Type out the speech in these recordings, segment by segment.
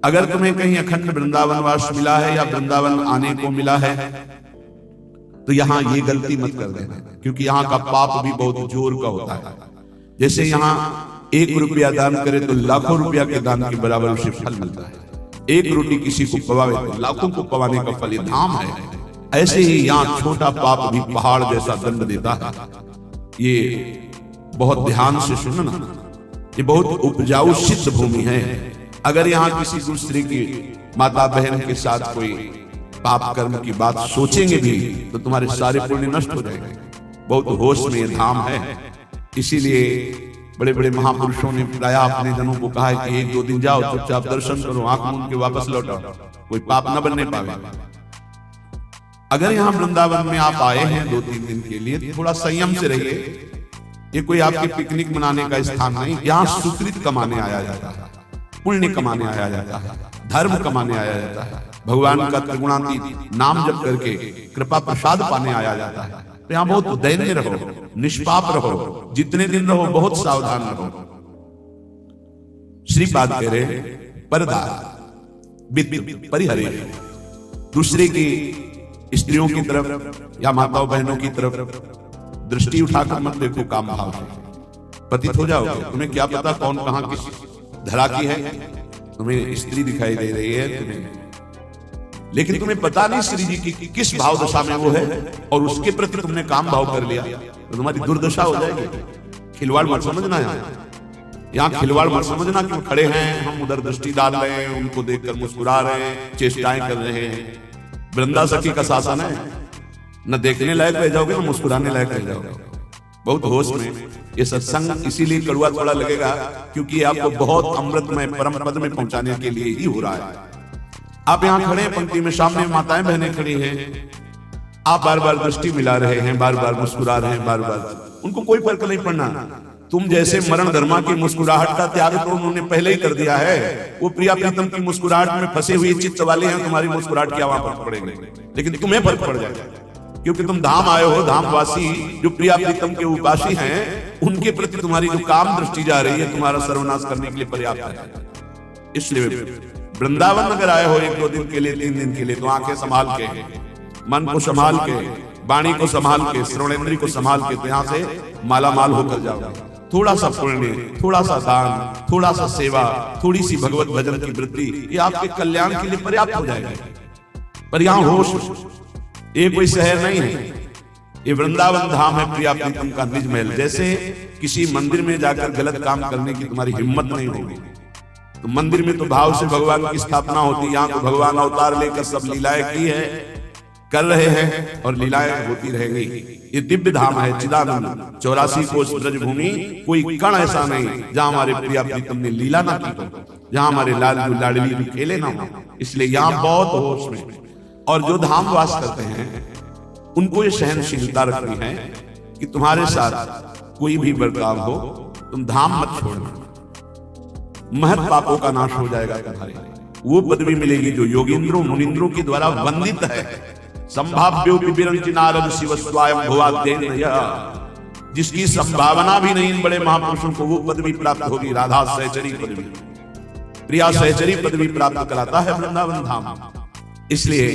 अगर तुम्हें कहीं अखंड वृंदावनवास मिला है या वृंदावन आने को मिला है तो यहाँ ये गलती मत कर देना, क्योंकि यहाँ का पाप भी बहुत जोर का होता है। जैसे यहाँ 1 रुपया दान करे तो लाखों रुपया के दान के बराबर उसे फल मिलता है। 1 रोटी किसी को पवावे तो लाखों को पवाने का फल, ये धाम है। ऐसे ही यहाँ छोटा पाप भी पहाड़ जैसा दंड देता है। ये बहुत ध्यान से सुनना, ये बहुत उपजाऊ सिद्ध भूमि है। अगर यहाँ किसी दूसरे की माता बहन के साथ कोई पाप कर्म की बात सोचेंगे भी तो तुम्हारे सारे पुण्य नष्ट हो जाएंगे। बहुत होश में ये धाम है। इसीलिए बड़े बड़े महापुरुषों ने प्राय अपने जनों को कहा है कि 1-2 दिन जाओ, चुपचाप दर्शन करो, आंख मूंद के वापस लौटो, कोई पाप न बनने पावे। अगर यहाँ वृंदावन में आप आए हैं 2-3 दिन के लिए, थोड़ा संयम से रहिए। ये कोई आपकी पिकनिक मनाने का स्थान नहीं। यहाँ सुकृत कमाने आया जाता है, पुण्य कमाने आया जाता है, धर्म कमाने आया जाता है, भगवान का त्रिगुणातीत नाम जप करके कृपा प्रसाद पाने आया जाता है। तो यहाँ बहुत दैन्य रहो, निष्पाप रहो, जितने दिन रहो बहुत सावधान रहो। श्रीपाद कह रहे परदार परिहरे, दूसरे की स्त्रियों की तरफ या माताओं बहनों की तरफ दृष्टि उठाकर मत देखो काम भाव से, पतित हो जाओगे। तुम्हें क्या पता कौन कहां किस धरा की है। तुम्हें स्त्री दिखाई दे रही है तुम्हें, लेकिन तुम्हें पता नहीं श्री जी की किस भाव दशा में वो है, और उसके प्रति तुमने काम भाव कर लिया तो तुम्हारी दुर्दशा हो जाएगी। खिलवाड़ मत समझना, यहाँ खिलवाड़ मत समझना कि खड़े हैं हम उधर दृष्टि डाल रहे हैं, उनको देखकर मुस्कुरा रहे हैं, चेष्टाएं कर रहे हैं। वृंदा सखी का शासन है, न देखने लायक रह जाओगे न मुस्कुराने लायक रह जाओगे। बहुत होश में ये सत्संग इसीलिए कड़वा थोड़ा लगेगा, क्योंकि आपको बहुत अमृतमय परम पद में पहुंचाने के लिए ही हो रहा है। आप यहाँ खड़े हैं पंक्ति में, सामने माताएं बहनें खड़ी हैं, आप बार बार दृष्टि मिला रहे हैं, बार बार मुस्कुरा रहे हैं, बार बार, उनको कोई फर्क नहीं पड़ना। तुम जैसे मरण धर्मा की मुस्कुराहट का त्याग तो उन्होंने पहले ही कर दिया है। वो प्रिया प्रीतम की मुस्कुराहट में फंसे हुए चित्त वाले हैं, तुम्हारी मुस्कुराहट क्या वहां फर्क पड़ेगा, लेकिन तुम्हें फर्क पड़ जाएगा, क्योंकि तुम धाम आए हो। धामवासी जो प्रिया प्रीतम के उपासी हैं, उनके प्रति तुम्हारी जो काम दृष्टि जा रही है, तुम्हारा सर्वनाश करने के लिए पर्याप्त है। इसलिए वृंदावन अगर आए हो 1-2 दिन के लिए, 3 दिन के लिए, तो आंखें संभाल के, मन को संभाल के, वाणी को संभाल के, श्रवणेंद्री को संभाल के, तो यहाँ से माला माल होकर जाओ। थोड़ा सा पुण्य, थोड़ा सा दान, थोड़ा सा सेवा, थोड़ी सी भगवत भजन की वृत्ति, ये आपके कल्याण के लिए पर्याप्त हो जाएगा। पर यहाँ होश, ये कोई शहर नहीं है, ये वृंदावन धाम है, प्रिया प्रीतम का निज महल। जैसे किसी मंदिर में जाकर गलत काम करने की तुम्हारी हिम्मत नहीं होगी, तो मंदिर में तो भाव से भगवान की स्थापना होती है। यहाँ तो भगवान अवतार लेकर सब लीलाएं की है, कर रहे हैं, और लीलाएं होती रहेंगी। ये दिव्य धाम है, चिदानंद 84 कोष ब्रज भूमि, कोई कण ऐसा नहीं जहां हमारे प्रिया प्रीतम ने लीला ना की हो, जहां हमारे लाडली लाडली भी खेले ना हो। इसलिए यहाँ बहुत होश में, और जो धाम वास करते हैं उनको ये सहनशीलता रखनी है कि तुम्हारे साथ कोई भी बर्ताव हो, तुम धाम मत छोड़ना, महत पापों का नाश हो जाएगा तुम्हारे। वो पदवी मिलेगी जो योगींद्रों मुनिंद्रों के द्वारा वंदित है। संभाव्यो विरंचि नारद शिव स्वयं भुवाद्येनया, जिसकी संभावना भी नहीं इन बड़े महापुरुषों को वो पदवी प्राप्त होगी। राधा सहचरी पदवी, प्रिया सहचरी पदवी प्राप्त कराता है वृंदावन धाम। इसलिए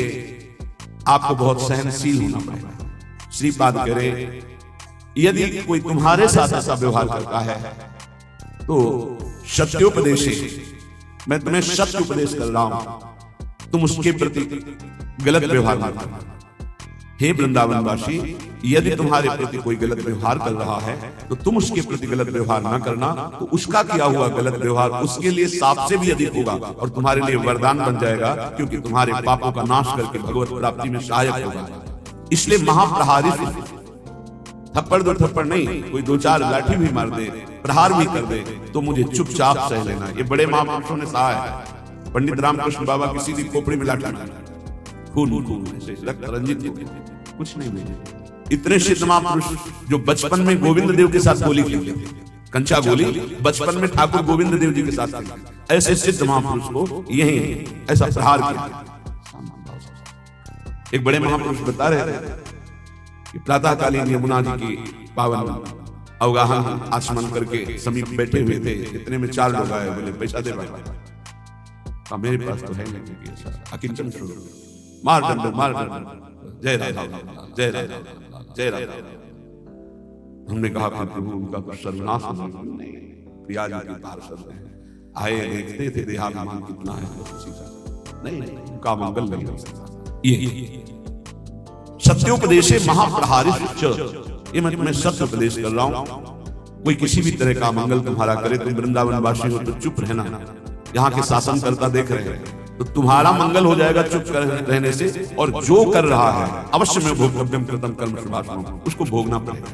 आपको बहुत सहनशील होना पड़ेगा। श्रीपाद कह रहे यदि कोई तुम्हारे साथ ऐसा व्यवहार करता है तो सत्योपदेश, मैं तुम्हें सत्य उपदेश कर रहा हूं, तुम उसके प्रति गलत व्यवहार ना करना। हे वृंदावनवासी, यदि तुम्हारे प्रति कोई गलत व्यवहार कर रहा है तो तुम उसके प्रति गलत व्यवहार ना करना, तो उसका किया हुआ गलत व्यवहार उसके लिए साप से भी अधिक होगा और तुम्हारे लिए वरदान बन जाएगा, क्योंकि तुम्हारे पापों का नाश करके भगवत प्राप्ति में सहायक होगा। इसलिए महाप्रहारी थप्पड़ दो थप्पड़ नहीं, कोई 2-4 लाठी भी मार दे, प्रहार भी कर दे, तो मुझे चुपचाप सह लेना। ये बड़े महापुरुषों ने कहा है। पंडित रामकृष्ण बाबा की सीधी खोपड़ी में लाठी खून रक्त रंजित हो गया, कुछ नहीं मिले। इतने सिद्ध महापुरुष जो बचपन में गोविंद देव के साथ गोली खेलते थे, कंचा गोली बचपन में ठाकुर गोविंद देव जी के साथ खेलते, ऐसे सिद्ध महापुरुष को यही ऐसा प्रहार किया। एक बड़े महापुरुष बता रहे थे कि प्रातःकालीन यमुना जी की पावन अवगाहन आचमन करके समीप बैठे हुए थे। इतने में 4 लोग आए, बोले पैसा दे भाई। मेरे पास तो है नहीं ऐसा अकिंचन स्वरूप, मार दंड मार दंड, जय राधा जय राधा जय राधा। हमने कहा कि प्रभु उनका कुछ सर्वनाश नहीं, प्रिया जी के पार्षद हैं, आए देखते थे देहाभिमान कितना है, नहीं उनका मंगल नहीं हो सकता। ये सत्योपदेशे महाप्रहारिश्च, ये मैं सत्य उपदेश कर रहा हूं। कोई किसी भी तरह का मंगल तुम्हारा करे, तुम वृंदावन वासी हो तो चुप रहना, यहाँ के शासन करता देख रहे हैं तो तुम्हारा मंगल हो जाएगा चुप रहने से, और जो कर रहा है अवश्य में भोक्तव्यम कृतम कर्म शुभाशनम, उसको भोगना पड़ेगा।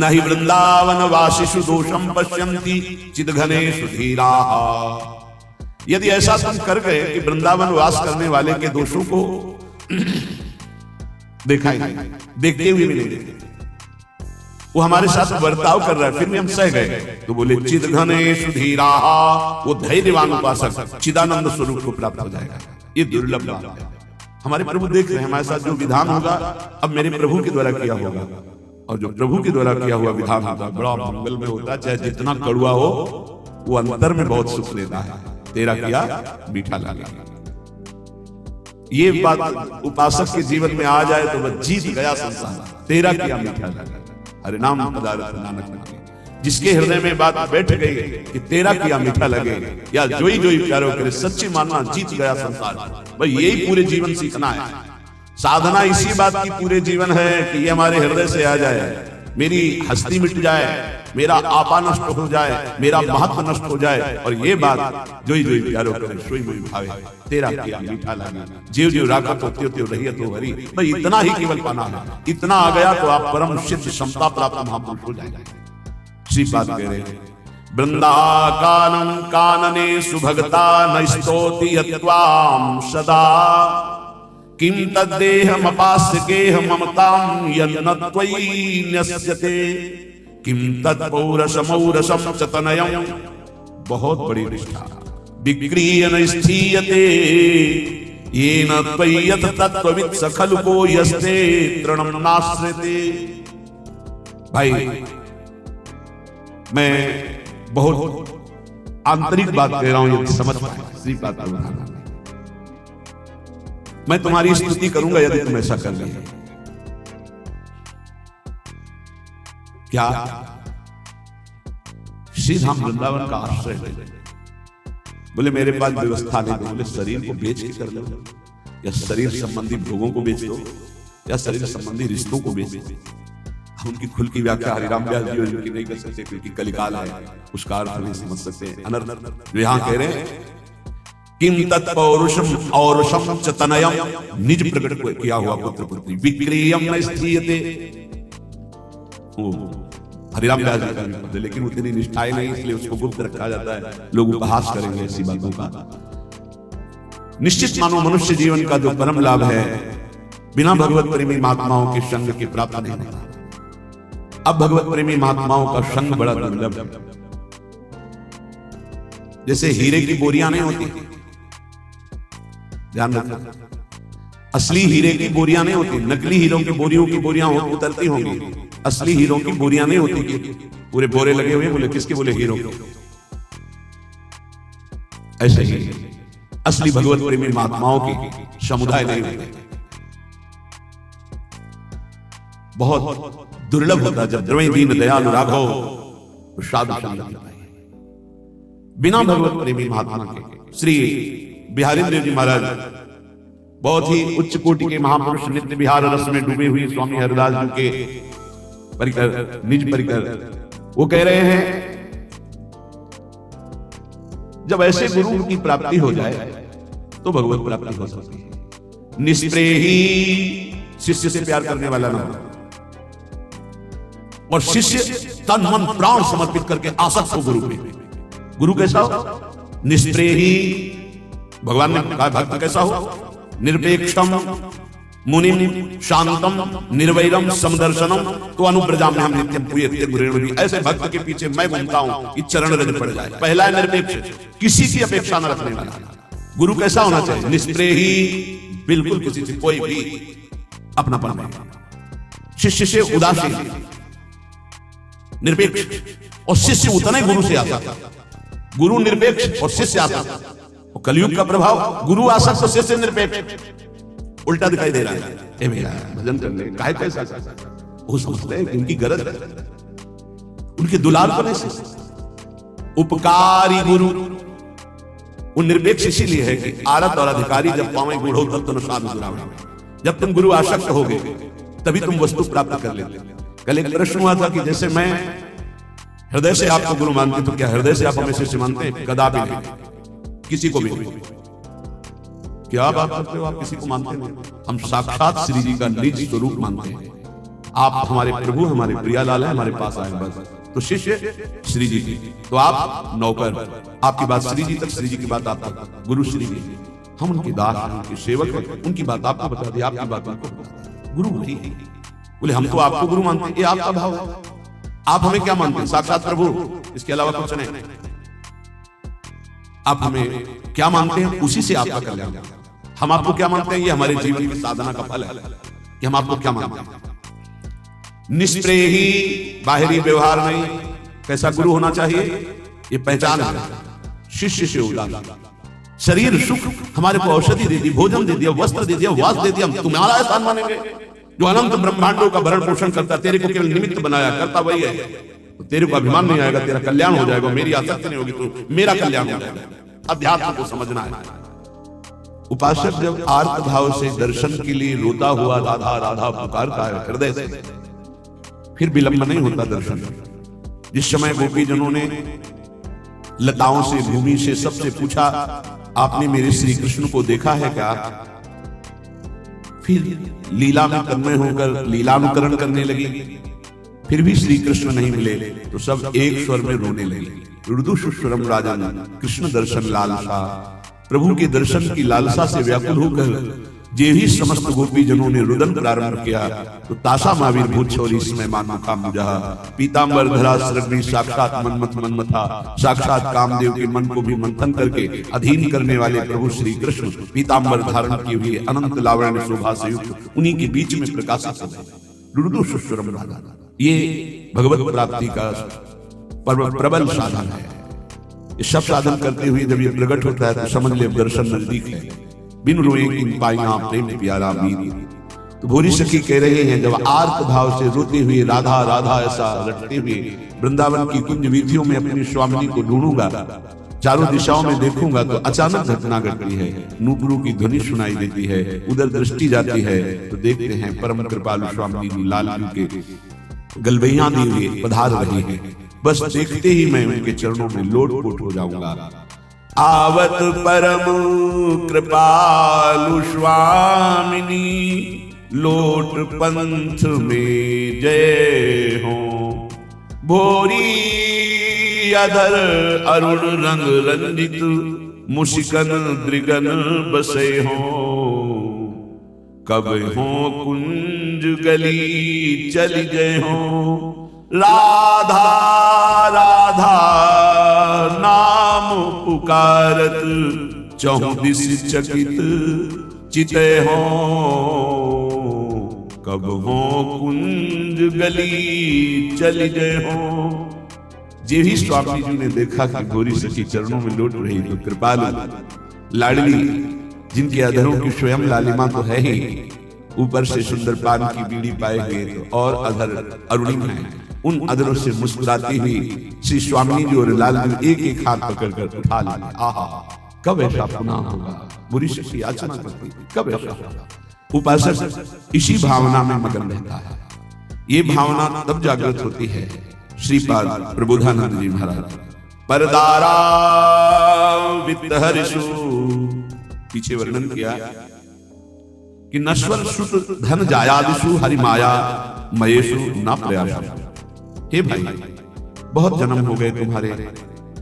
नहीं वृंदावन वासिषु दोषम पश्यन्ति चिदघनेषु धीराः, यदि ऐसा तुम कर गए कि वृंदावन वास करने वाले के दोषों को देखा ही नहीं, देखते हुए भी नहीं देखते, वो हमारे साथ बर्ताव कर रहा है फिर भी हम सह गए, तो बोले चिदघनेषु धीराः, वो धैर्यवान उपासक चिदानंद स्वरूप को प्राप्त हो जाएगा। ये दुर्लभ बात है। हमारे प्रभु देख रहे हैं हमारे साथ जो विधान होगा अब मेरे प्रभु के द्वारा किया होगा, और जो प्रभु के द्वारा किया हुआ विधान होगा बड़ा मंगल में होता है, चाहे जितना कड़वा हो वो अंतर में बहुत सुख देता है। तेरा किया मीठा लगा, ये बात उपासक के जीवन में आ जाए तो वह जीत गया संसार। तेरा किया मीठा लगा, हरि नाम पदार्थ नानक लगे। जिसके हृदय में बात बैठ गई कि तेरा किया मीठा लगे, या जोई जोई प्यारो करे, सच्ची मानना जीत गया संसार। भाई यही पूरे जीवन सीखना है, साधना इसी बात की पूरे जीवन है कि ये हमारे हृदय से आ जाए, मेरी हस्ती मिट जाए, मेरा आपा नष्ट हो जाए, मेरा महत्व नष्ट हो जाए, और ये बात जोई जोई प्यारो करे सोई मोई भावे, तेरा किया मीठा लगे, जीव जीव राखत हो त्यों त्यों रहियत हो हरि। भाई इतना ही केवल पाना है, इतना आ गया तो आप परम सिद्ध क्षमता प्राप्त महापुरुष हो जाएंगे। श्रीपाद कह रहे हैं वृंदा कानन कानने सुभगता न स्तोति यत्वाम सदा, किम तद्देहमपास्य गेह ममतां यन्न त्वयि न्यस्यते, किम तत्पौरसमौरसं च तनयं, बहुत बड़ी निष्ठा, विक्रिय न स्थीयते येन त्वय्यत तत्त्ववित् स खलु को यस्ते तृणं नाश्रिते। भाई मैं बहुत आंतरिक बात कह रहा हूं, ये समझ पाए श्रीपाद प्रभु। मैं तुम्हारी स्तुति करूंगा यदि तुम ऐसा कर ले। क्या श्री धाम वृंदावन का आश्रय है? बोले मेरे पास व्यवस्था नहीं। बोले शरीर को बेच के कर लो, या शरीर संबंधी भोगों को बेच दो, या शरीर संबंधी रिश्तों को बेच दो। हम उनकी खुल की व्याख्या हरिराम व्यास जी उनकी नहीं कर सकते क्योंकि कलिकाल है, उसका अर्थ नहीं समझ सकते। अनर्थ जो यहां कह रहे हैं किम तत्पौरुषम औरुषम च तनयम, निज प्रकट किया हुआ पुत्र पुत्री, विक्रियम न स्थीयते। हरिराम व्यास जी का, लेकिन उतनी निष्ठाएं नहीं, इसलिए उसको गुप्त रखा जाता है। लोग उपहास करेंगे ऐसी बातों का। निश्चित मानो मनुष्य जीवन का जो परम लाभ है बिना भगवत प्रेमी महात्माओं के संग के प्राप्त नहीं होता। अब भगवत प्रेमी महात्माओं का संग बड़ा दुर्लभ है। जैसे हीरे की बोरियां नहीं होती, ध्यान रखना, असली हीरे की बोरियां नहीं होती, नकली हीरों की बोरियों की बोरियां उतरती होंगी, असली हीरों की बोरियां नहीं होती। पूरे बोरे लगे हुए, बोले किसके? बोले हीरो के। ऐसे ही असली भगवत प्रेमी महात्माओं की समुदाय नहीं होते। बहुत दुर्लभ होता जब द्रवै दीन दयालु राघव साधु संग। बिना भगवत प्रेमी महात्मा के श्री बिहारींद्र जी महाराज बहुत ही उच्च कोटि के महापुरुष, नित्य विहार रस में डूबे हुए स्वामी हरिदास जी के परिकर, निज परिकर, वो कह रहे हैं जब ऐसे गुरु की प्राप्ति हो जाए तो भगवत प्राप्ति हो सकती है। निष्प्रेही शिष्य से प्यार करने वाला ना हो, और शिष्य तन मन प्राण समर्पित करके आसक्त हो गुरु पे। गुरु कैसा हो? निष्प्रेही, भगवान ने कहा भक्त कैसा हो? निरपेक्षम मुनिम शांतम निर्वैरम समदर्शनम तो अनुब्रजाम में हम नित्यम पूयते गुरेण। ऐसे भक्त के पीछे मैं घूमता हूं कि चरण रज पड़ जाए। पहला है निरपेक्ष, किसी की अपेक्षा न रखने वाला। गुरु कैसा होना चाहिए? निष्प्रेही, बिल्कुल किसी से कोई भी अपनापन नहीं। शिष्य से उदासीन, निरपेक्ष, और शिष्य उतना ही गुरु से आता। गुरु निरपेक्ष और शिष्य आता। और कलयुग का प्रभाव गुरु आसक्त तो शिष्य निरपेक्ष उल्टा दिखाई दे रहा है। ए भैया भजन कर ले, काहे कैसा? वो समझते हैं कि उनकी गरज है, उनके दुलार को नहीं। उपकारी गुरु वो निरपेक्ष इसीलिए है कि आरत और अधिकारी जब पावे गुढ़ो तब तो नशाद गुरावे। जब तुम गुरु आसक्त होगे तभी तुम वस्तु प्राप्त कर लेते। कल एक प्रश्न हुआ था कि जैसे मैं हृदय से आपको गुरु मानते तो क्या हृदय से आप हमें शिष्य मानते हैं? कदापि नहीं, किसी को भी नहीं। क्या बात करते हो, आप किसी को मानते नहीं? हम साक्षात श्री जी का निज स्वरूप मानते हैं। आप हमारे प्रभु, हमारे प्रियालाल है, हमारे पास आए बस। तो शिष्य श्री जी की, तो आप नौकर, आपकी बात श्री जी तक, श्री जी की बात आप तक, गुरु श्री जी। हम उनके दास हैं, उनके सेवक हैं, उनकी बात आपको बता दी, आपकी बात उनको बता दी। गुरु वही है। बोले हम तो आपको गुरु मानते हैं, ये आपका भाव है। आप हमें क्या मानते हैं? साक्षात प्रभु, इसके अलावा कुछ नहीं। आप हमें क्या मानते हैं, उसी से आपका कल्याण। हम आपको क्या मानते हैं, ये हमारे जीवन की साधना का फल है कि हम आपको क्या मानते हैं। निष्प्रेही, बाहरी व्यवहार नहीं। कैसा गुरु होना चाहिए, ये पहचान है। शिष्य से उदार, शरीर सुख, हमारे को औषधि दे दी, भोजन दे दिया, वस्त्र दे दिया, वास दे दिया, हम तुम्हारा एहसान मानेंगे। जो अनंत ब्रह्मांडों का भरण पोषण करता, तेरे को केवल निमित्त बनाया, करता वही है। तो तेरे को अभिमान नहीं आएगा, तेरा कल्याण हो जाएगा। मेरी आसक्ति नहीं होगी तो मेरा कल्याण हो जाएगा। अध्यात्म को समझना है। उपासक जब आर्त भाव से दर्शन के लिए रोता हुआ राधा राधा पुकारता है हृदय से, फिर विलंब नहीं होता दर्शन। जिस समय गोपी जनों ने लताओं से, भूमि से, सबसे पूछा आपने मेरे श्री कृष्ण को देखा है क्या, फिर लीला में तन्मय होकर लीलानुकरण करने लगी, फिर भी श्री कृष्ण नहीं मिले तो सब एक स्वर में रोने लगे। रुदुषुस्वरम राजन, कृष्ण दर्शन लालसा। प्रभु के दर्शन की लालसा से व्याकुल होकर जे ही समस्त गोपी जनों ने रुदन प्रारंभ किया तो ताशा महावीर भूत छोरी इसमें मानो काम मुझा। पीतांबर धरा सरग्री, साक्षात मनमथ मनमथा, साक्षात कामदेव के मन को भी मंथन करके अधीन करने वाले प्रभु श्री कृष्ण पीतांबर धारण किए हुए अनंत लावण्य शोभा से युक्त उन्हीं के बीच में प्रकाशित होते। रुदुषुस्वरम राधा, ये भगवत प्राप्ति का प्रबल साधन है। ये सब साधन करते हुए जब ये प्रकट होता है तो समझ ले दर्शन नजदीक है। बिन रोए किन पाइया प्रेम प्यारा मीर। तो भोरी सखी कह रहे हैं जब आर्त भाव से रोते हुए राधा राधा ऐसा रटते हुए वृंदावन की कुंज वीथियों में अपनी स्वामिनी को ढूंढूंगा, चारों दिशाओं में देखूंगा तो अचानक घटना घटती है। नूपुरों की ध्वनि सुनाई देती है, उधर दृष्टि जाती है तो देखते हैं परम कृपालु स्वामी जी लाल के गलबैया दिए पधार रही है। बस देखते ही मैं उनके चरणों में लोटपोट हो जाऊंगा। आवत परम कृपालु स्वामिनी, लोट पंथ में जय हो। भोरी अधर अरुण रंग रंजित, मुशिकन दृगन बसे हो। कब हो कुंज गली चल गए हो, राधा राधा नाम पुकारत, चौदिस चकित चिते हो। कब हो कुंज गली चल गए हो। जे ही स्वामी जी ने देखा कि गोरी सखी चरणों में लौट रही तो कृपालु लाडली, जिनके अधरों की स्वयं लालिमा तो है ही, ऊपर से सुंदर पान की बीड़ी पाए हुए तो और अधर अरुणिम है। उन अधरों से मुस्कुराती हुई श्री स्वामी जी और लाल जी एक एक हाथ पकड़कर उठा लेंगे। आहा, कब ऐसा पुनः होगा। बुरी शक्ति याचना करती, कब ऐसा होगा। उपासक इसी भावना में मगन रहता है। ये भावना तब जागृत होती है श्रीपाद प्रबोधानंद जी महाराज परदारा वित्तहरिषु, पीछे वर्णन किया कि नश्वर श्रुत धन जायादिषु हरि माया मयेषु न प्रयास। हे भाई, बहुत जन्म हो गए तुम्हारे,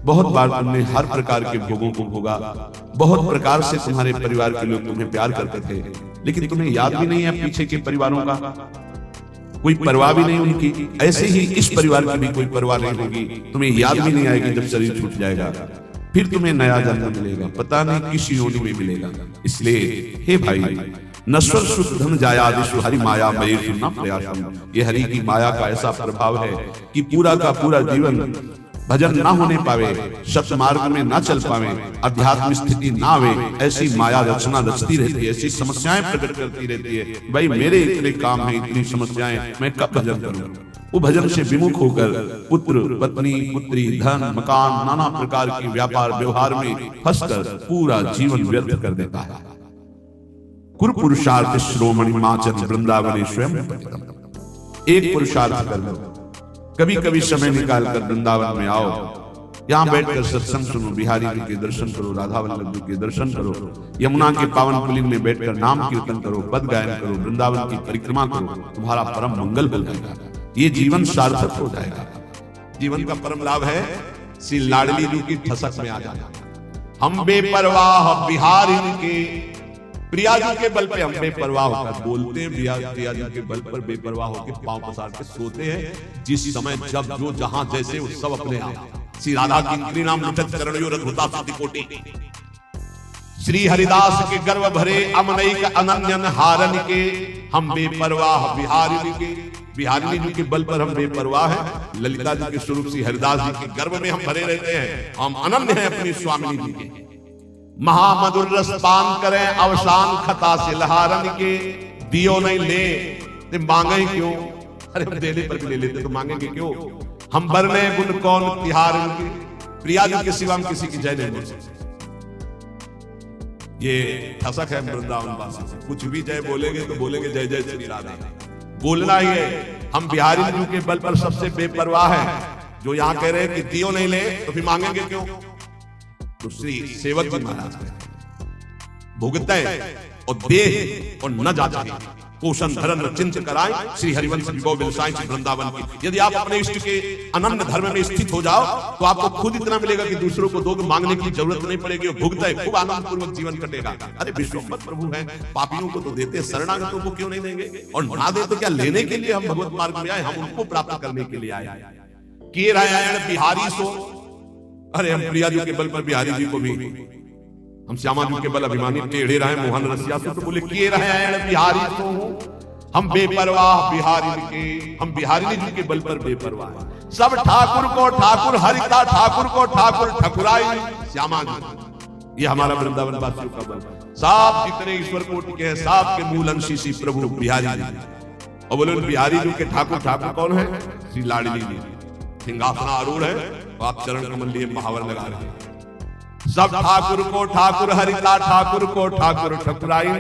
बहुत बार तुमने हर प्रकार के भोगों को भोगा, बहुत प्रकार से तुम्हारे परिवार के लोग तुम्हें प्यार करते थे, लेकिन तुम्हें याद भी नहीं है पीछे के परिवारों का, कोई परवाह भी नहीं उनकी। ऐसे ही इस परिवार की भी कोई परवाह नहीं होगी, तुम्हें याद भी नहीं आएगी। जब शरीर छूट जाएगा फिर तुम्हें नया जन्म मिलेगा, पता नहीं किस योनि में मिलेगा। इसलिए हे भाई, नश्वर शुद्ध धन जायादिषु हरि माया मयेषु न प्रयासम। ये हरि की माया का ऐसा प्रभाव है कि पूरा का पूरा जीवन भजन ना होने पावे, सत मार्ग में ना चल पावे, अध्यात्म स्थिति ना आवे, ऐसी माया रचना रचती रहती है, ऐसी समस्याएं प्रकट करती रहती है। भाई मेरे इतने काम हैं, इतनी समस्याएं, मैं कब भजन करूं? वो भजन से विमुख होकर पुत्र पत्नी पुत्री धन मकान नाना प्रकार की व्यापार व्यवहार में फंसकर पूरा जीवन व्यर्थ कर देता है। कुरु पुरुषार्थ श्रोमणि माचन वृंदावन स्वयं पतितम। एक पुरुषार्थ कर लो, कभी कभी समय निकाल कर वृंदावन में आओ, यहाँ बैठकर सत्संग सुनो, बिहारी जी के दर्शन करो, राधा वल्लभ जी के दर्शन करो, यमुना के पावन पुलिंग में बैठकर नाम कीर्तन करो, पद गायन करो, वृंदावन की परिक्रमा करो, तुम्हारा परम मंगल हो जाएगा। ये जीवन सार्थक हो जाएगा। जीवन का परम लाभ है श्री लाडली जी की ठसक में आ जाना। हम बेपरवाह बिहारी के, प्रिया जी के बल पे हम बेपरवाह होकर बोलते हैं, प्रिया जी के बल पर बेपरवाह होकर पांव पसार के सोते हैं। जिस समय जब जो जहां जैसे वो सब अपने आप। श्री राधा किंकरी नाम लुठत करणयो रघुता सुति कोटि। श्री हरिदास के गर्व भरे अमनई का अनन्यन हारन के, हम बेपरवाह बिहारी के, बिहारी जी के बल पर हम बेपरवाह हैं। ललिता जी के स्वरूप श्री हरिदास जी के गर्व में हम भरे रहते हैं। हम अनन्य हैं अपनी स्वामी जी के। महामधुर रस पान करें अवसान खता से लहारन के, दियो नहीं ले ते मांगे क्यों? अरे देने पर भी ले लेते तो मांगेंगे क्यों? हम बरने गुण कौन तिहार इनके, प्रिया जी के सिवा हम किसी की जय नहीं बोल सकते। ये ठसक है वृंदावन वासी से। कुछ भी जय बोलेंगे तो बोलेंगे जय जय श्री राधा, बोलना ही है। हम बिहारी जी के बल पर सबसे बेपरवाह है। जो यहाँ कह रहे हैं कि दियो नहीं ले तो फिर मांगेंगे क्यों? तो श्री सेवक जी महाराज भुगते और दे और न जाते पोषण धर्म चिंत कराए श्री हरिवंश वृंदावन की। यदि आप अपने इष्ट के अनन्य धर्म में स्थित हो जाओ तो आपको खुद इतना मिलेगा कि दूसरों को दोगे मांगने की जरूरत नहीं पड़ेगी। भुगते खूब आनंद पूर्वक जीवन कटेगा। अरे विश्वम्भर प्रभु है, पापियों को तो देते, शरणागतों को क्यों नहीं देंगे? और ना दे तो क्या लेने के लिए हम भगवत मार्ग में आए, हम उनको प्राप्त करने के लिए आए। के रायण बिहारी सो, अरे हम प्रिया जी के बल पर बिहारी जी को भी, हम श्यामा जी के बल अभिमानी टेढ़े रहे मोहन रसिया से, तो बोले किए रहे बिहारी तो हम बेपरवाह बिहारी के, हम बिहारी जी के बल पर बेपरवाह। सब ठाकुर को ठाकुर हरिता, ठाकुर को ठाकुर ठकुराई श्यामा जी। ये हमारा वृंदावन वासियों का बल। सब जितने ईश्वर कोटि के हैं सब के मूल अंशी श्री प्रभु बिहारी जी। और बोले बिहारी जी के ठाकुर ठाकुर कौन है? श्री लाडली जी। सिंहासन आरूढ़ है, आप चरण कमल लिए महावर लगा रहे हैं। सब ठाकुर को ठाकुर हरिता, ठाकुर को ठाकुर ठकुराई,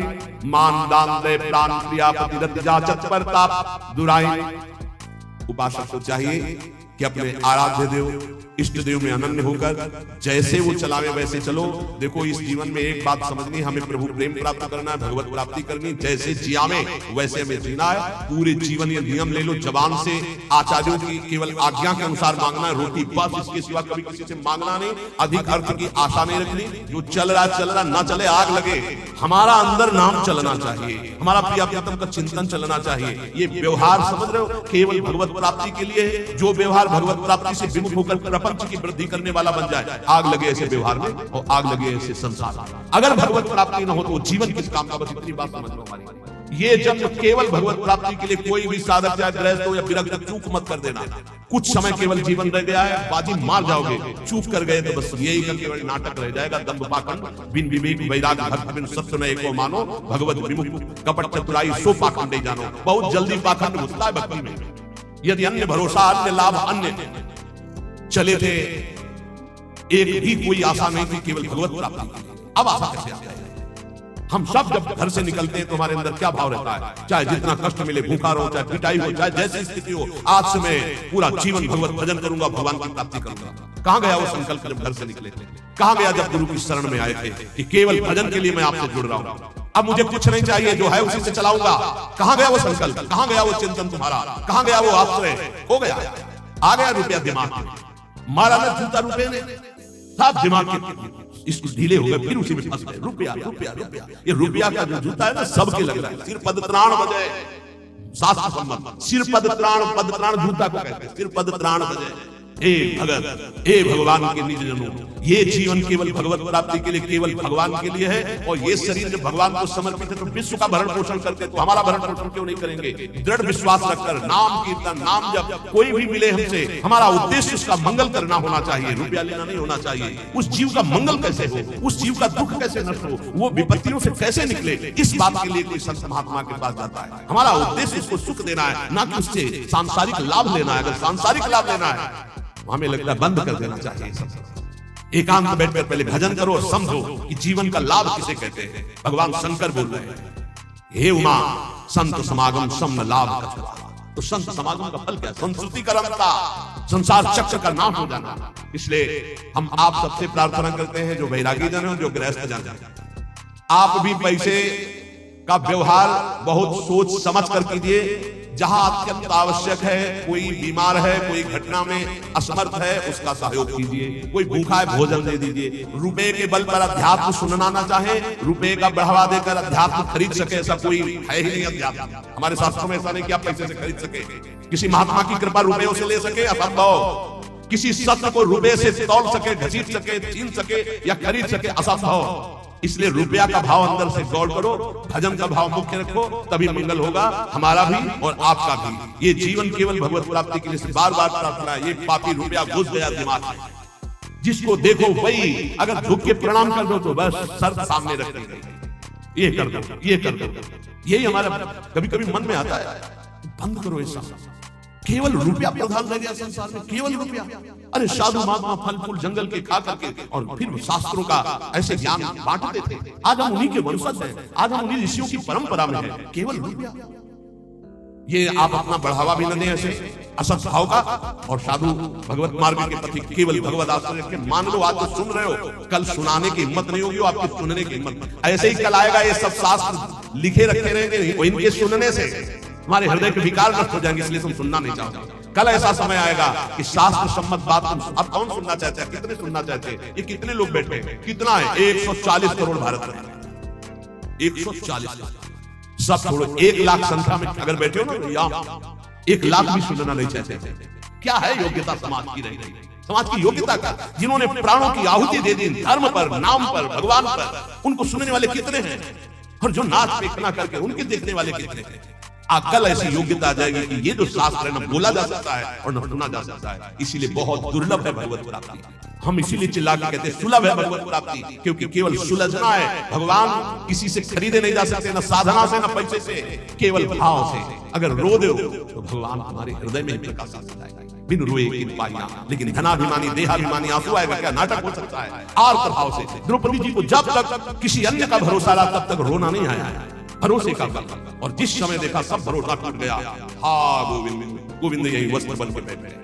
मान दान दे प्राण प्रियापति रति जाचत परताप दुराई। उपासक को चाहिए कि अपने आराध्य देव इष्ट देव में अनन्य होकर जैसे वो चलावे वैसे चलो। देखो इस जीवन में एक बात समझनी, हमें प्रभु प्रेम प्राप्त करना है, भगवत प्राप्ति करनी। जैसे जियावे वैसे हमें जीना है। पूरे जीवन ये नियम ले लो, जबान से आचार्यों की केवल आज्ञा के अनुसार मांगना है, रोटी बस, इसके सिवा कभी किसी से मांगना नहीं। अधिक अर्थ की आशा नहीं रखनी। जो चल रहा ना चले, आग लगे। हमारा अंदर नाम चलना चाहिए, हमारा प्रिया प्रियतम का चिंतन चलना चाहिए। ये व्यवहार समझ रहे हो, केवल भगवत प्राप्ति के लिए। जो व्यवहार भगवत प्राप्ति से विमुख होकर प्रपंच की वृद्धि करने वाला बन जाए, आग लगे ऐसे व्यवहार में और आग लगे ऐसे संसार। अगर भगवत प्राप्ति न हो तो जीवन किस काम का? बस इतनी बात समझ लो हमारी। ये जन्म केवल भगवत प्राप्ति के लिए। कोई भी साधक या गृहस्थ हो या विरक्त, चूक मत कर देना। कुछ समय केवल जीवन रह गया है, बाजी मार जाओगे। चूक कर गए तो बस यही का केवल नाटक रह जाएगा। दंभ पाखंड बिन विवेक वैराग्य भक्त बिन सत्य न एको मानो, भगवत विमुख कपट चतुराई सो पाखंड जानो। बहुत जल्दी पाखंड घुसता है भक्ति में। यदि अन्य भरोसा अन्य लाभ अन्य चले थे, एक भी कोई आशा नहीं थी, केवल भगवत प्राप्ति। अब आशा कैसे आ जाए? हम सब जब घर से निकलते हैं तो हमारे अंदर क्या भाव रहता है? चाहे जितना कष्ट मिले, भूखा रहो, चाहे पिटाई हो, चाहे जैसी स्थिति हो, आज से मैं पूरा जीवन भगवत भजन करूंगा, भगवान की प्राप्ति करूंगा। कहां गया वो संकल्प जब घर से निकले थे? कहां गया जब गुरु की शरण में आए थे कि केवल भजन के लिए मैं आपसे जुड़ रहा हूं, अब मुझे कुछ नहीं चाहिए, जो है उसी से चलाऊंगा? कहां गया वो संकल्प? कहां गया वो चिंतन तुम्हारा? कहां गया वो आश्रय? हो गया, आ गया रुपया दिमाग में, मारा ना जूता रुपये ने, सब दिमाग के इसको ढीले हो गए, फिर उसी में फंस गए। रुपया रुपया रुपया, ये रुपया का जो जूता है ना सबके लग रहा है। सिर पद त्राण बजे, शास्त्र सम्मत सिर पद त्राण जूता को कहते हैं। सिर पद त्राण बजे, हे भगत, हे भगवान के निज जनों, ये जीवन केवल भगवत प्राप्ति के लिए, केवल भगवान के लिए है। और ये शरीर जब भगवान को समर्पित है तो विश्व का भरण पोषण करते, तो हमारा भरण पोषण क्यों नहीं करेंगे? दृढ़ विश्वास रखकर नाम कीर्तन, नाम जब कोई भी मिले हमसे, हमारा उद्देश्य उसका मंगल करना होना चाहिए, रुपया लेना नहीं होना चाहिए। उस जीव का मंगल कैसे हो, उस जीव का दुख कैसे नष्ट हो, वो विपत्तियों से कैसे निकले, इस बात के लिए कोई संत महात्मा के पास जाता है। हमारा उद्देश्य उसको सुख देना है, ना कि उससे सांसारिक लाभ लेना है। अगर सांसारिक लाभ लेना है हमें लगता है बंद कर देना चाहिए। एकांत बैठकर पहले भजन करो और समझो कि जीवन का लाभ किसे कहते हैं। भगवान शंकर बोल रहे हैं, हे उमा संत समागम सम लाभ कछुआ। तो संत समागम का फल क्या? संस्कृति का रमता, संसार चक्र का नाश हो जाना। इसलिए हम आप सबसे प्रार्थना करते हैं, जो वैरागी जन हो, जो गृहस्थ जन है, आप भी पैसे का व्यवहार बहुत सोच समझ कर कीजिए। जहां अत्यंत आवश्यक है, कोई बीमार है, कोई घटना में असमर्थ है, उसका सहयोग कीजिए। कोई भूखा है, भोजन दे दीजिए। रुपए के बल पर अध्यात्म सुनना ना चाहे, रुपए का बढ़ावा देकर अध्यात्म खरीद सके, ऐसा कोई है ही नहीं। अध्यात्म हमारे शास्त्रों में ऐसा नहीं कि आप पैसे से खरीद सके। किसी महात्मा की कृपा रुपयों से ले सके, असंभव। किसी सत्य को रुपए से तौल सके, घसीट सके, छीन सके या खरीद सके, असंभव। इसलिए रुपया का भाव अंदर से गौर करो, भजन का भाव मुख्य रखो, तभी मंगल होगा, हमारा भी और आपका भी। ये जीवन केवल भगवत प्राप्ति के लिए बार बार प्रार्थना है। ये पापी रुपया घुस गया दिमाग में, जिसको देखो वही, अगर झुक के प्रणाम कर दो तो बस सर सामने रख देंगे, ये कर दो, ये कर दो। यही हमारा कभी कभी मन में आता है, बंद करो ऐसा। केवल रुपया प्रधान रह गया संसार में, केवल रुपया। अरे साधु महात्मा फल फूल जंगल के खा करके और फिर शास्त्रों का ऐसे ज्ञान बांटते थे। आज हम उन्हीं के वंशज हैं, आज हम उन्हीं ऋषियों की परंपरा में हैं। केवल रुपया, ये आप अपना बढ़ावा भी न दें ऐसे असत भाव का। और साधु भगवत मार्ग के प्रति केवल भगवत आश्रय रखें। मान लो आज तो सुन रहे हो, कल सुनाने की हिम्मत नहीं होगी, आपके सुनने की हिम्मत। ऐसे ही कल आएगा, ये सब शास्त्र लिखे रखे रहेंगे, इनके सुनने से हमारे हृदय के विकार नष्ट हो जाएंगे, इसलिए तुम सुनना नहीं चाहोगे। कल ऐसा समय आएगा कि शास्त्र सम्मत बात तुम अब कौन सुनना चाहते हैं, कितने सुनना चाहते हैं? ये कितने लोग बैठे हैं? कितना है? 140 करोड़ भारत में, 140 सब छोड़ो, 1 लाख संख्या में अगर बैठे हो ना, या 1 लाख भी सुनना नहीं चाहते। क्या है योग्यता समाज की रही? समाज की योग्यता का, जिन्होंने प्राणों की आहुति दे दी धर्म पर, नाम पर, भगवान पर, उनको सुनने वाले कितने हैं? और जो नाच पेखना करके उनके देखने वाले कितने हैं? कल ऐसी योग्यता आ जाएगी कि ये जो शास्त्र है न बोला जा सकता है और न सुना जा सकता है। इसीलिए बहुत दुर्लभ है भगवत प्राप्ति। हम इसीलिए चिल्ला के कहते हैं सुलभ है भगवत प्राप्ति, क्योंकि केवल सुलझना है। भगवान किसी से खरीदे नहीं जा सकते, न साधना से, न पैसे से, केवल भाव से। अगर रो दो तो भगवान हमारे हृदय में प्रकाश आ जाएगा। बिन रोए किन पाइया, लेकिन धनाभिमानी देहाभिमानी आंसू आएगा, क्या नाटक हो सकता है? आर्त भाव से द्रौपदी जी को जब तक किसी अन्य का भरोसा रहा तब तक रोना नहीं आया है, भरोसे का बल। और जिस समय देखा सब भरोसा टूट गया, हा गोविंद गोविंद यही वस्त्र बन के बैठे।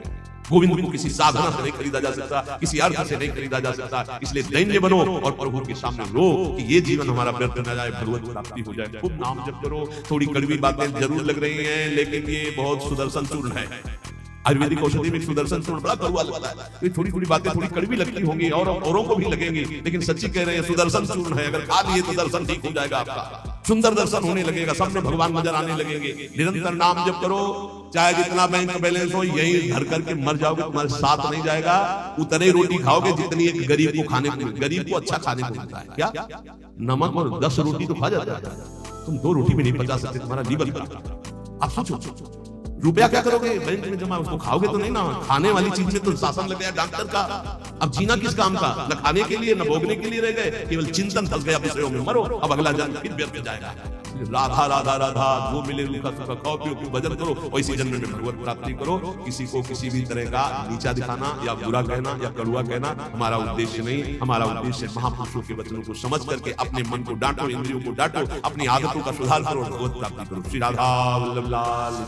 गोविंद को किसी साधना से नहीं खरीदा जा सकता, किसी अर्थ से नहीं खरीदा जा सकता। इसलिए दैन्य बनो और प्रभु के सामने रो कि ये जीवन हमारा व्यर्थ न जाए, भगवत प्राप्ति हो जाए। खूब नाम जप करो। थोड़ी कड़वी बातें जरूर लग रही हैं, लेकिन ये बहुत सुदर्शन चूर्ण है। आयुर्वेदिक औषधि में सुदर्शन चूर्ण बड़ा कड़वा लगता है। ये थोड़ी थोड़ी बातें थोड़ी कड़वी लगती होंगी और औरों को भी लगेंगी, लेकिन सच्ची कह रहे हैं सुदर्शन चूर्ण है। अगर खा लिए तो दर्शन ठीक हो जाएगा, आपका सुंदर दर्शन होने लगेगा, सब में भगवान नजर आने लगेंगे। निरंतर नाम जप करो, चाहे जितना बैंक बैलेंस हो, यही धर करके मर जाओगे, तुम्हारे साथ नहीं जाएगा। उतने रोटी खाओगे जितनी एक गरीब को खाने को, गरीब को अच्छा खाने को मिलता है। क्या नमक और 10 रोटी तो खा जाता है, तुम 2 रोटी भी नहीं पचा सकते, तुम्हारा लीवर खराब। आप सोचो रुपया क्या करोगे? बैंक में जमा, उसको खाओगे तो नहीं ना। खाने वाली चीज में तो शासन लग गया डॉक्टर का। अब जीना किस काम का? न खाने के लिए न भोगने के लिए रह गए, केवल चिंतन फंस गया विषयों में। मरो, अब अगला जन्म फिर व्यर्थ जाएगा। राधा राधा राधा, जो मिले रूखा सूखा खाओ पियो, भजन करो, और इसी जन्म में भगवत प्राप्ति करो। किसी को किसी भी तरह का नीचा दिखाना या बुरा कहना या कड़ुआ कहना हमारा उद्देश्य नहीं। हमारा उद्देश्य महापुरुषों के वचनों को समझ करके अपने मन को डांटो, इंद्रियों को डांटो, अपनी आदतों का सुधार करो, भगवत प्राप्ति करो। श्री राधा वल्लभ लाल।